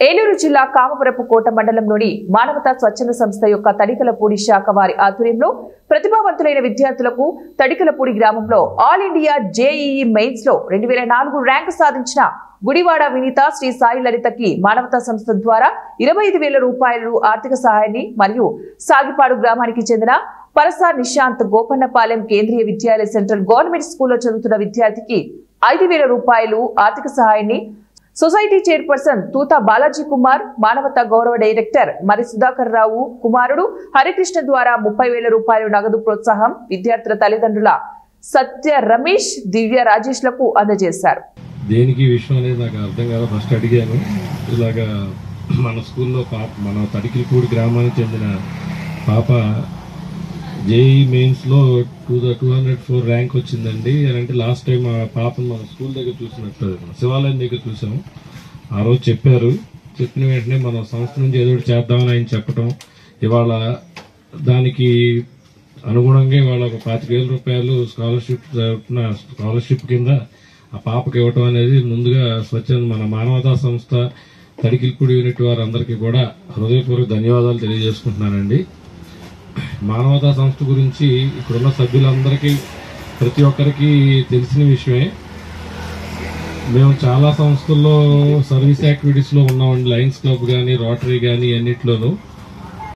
ఏలూరు జిల్లా కామవరపు కోట మండలంలోని మానవతా స్వచ్ఛంద సంస్థ యొక్క తడికలపూడి శాఖ వారి ఆధ్వర్యంలో ప్రతిభావంతులైన విద్యార్థులకు తడికలపూడి గ్రామంలో ఆల్ ఇండియా జేఈఈ మెయిన్స్ లో 2004 ర్యాంకు సాధించిన గుడివాడ వినీత శ్రీ సాయి లలితకి మానవతా సంస్థ ద్వారా 25,000 రూపాయలు ఆర్థిక సహాయాన్ని మరియు సాగిపాడు గ్రామానికి చెందిన పరసా నిశాంత్ గోపన్నపాలెం కేంద్రీయ విద్యాలయ సెంట్రల్ గవర్నమెంట్ స్కూల్లో చదువుతున్న విద్యార్థికి 5,000 రూపాయలు ఆర్థిక సహాయాన్ని సొసైటీ చైర్పర్సన్ తూతా బాలాజీ కుమార్, మానవతా గౌరవ డైరెక్టర్ మరి సుధాకర్ రావు కుమారుడు హరికృష్ణ ద్వారా 30,000 రూపాయలు నగదు ప్రోత్సాహం విద్యార్థుల తల్లిదండ్రుల సత్య రమేష్, దివ్య రాజేష్ లకు అందజేశారు. దేనికి విషయం అనేది నాకు అర్థం కాదు. ఫస్ట్ అడిగాను, ఇలాగా మన స్కూల్లో మన తడికిలపూడి గ్రామానికి చెందిన పాప జేఈ మెయిన్స్లో 204 ర్యాంక్ వచ్చిందండి అని అంటే లాస్ట్ టైం ఆ పాపను మన స్కూల్ దగ్గర చూసినట్టు శివాలయం దగ్గర చూసాము. ఆ రోజు చెప్పారు. చెప్పిన వెంటనే మన సంస్థ నుంచి ఏదో చేద్దామని ఆయన చెప్పటం, ఇవాళ దానికి అనుగుణంగా ఇవాళ ఒక 25,000 రూపాయలు స్కాలర్షిప్ కింద ఆ పాపకి ఇవ్వటం అనేది ముందుగా స్వచ్ఛంద మన మానవతా సంస్థ తడికిలపూడి యూనిట్ వారందరికీ కూడా హృదయపూర్వక ధన్యవాదాలు తెలియజేసుకుంటున్నానండి. మానవతా సంస్థ గురించి ఇక్కడున్న సభ్యులందరికీ ప్రతి ఒక్కరికి తెలిసిన విషయమే. మేము చాలా సంస్థల్లో సర్వీస్ యాక్టివిటీస్లో ఉన్నామండి. లయన్స్ క్లబ్ కానీ, రోటరీ కానీ అన్నిట్లోనూ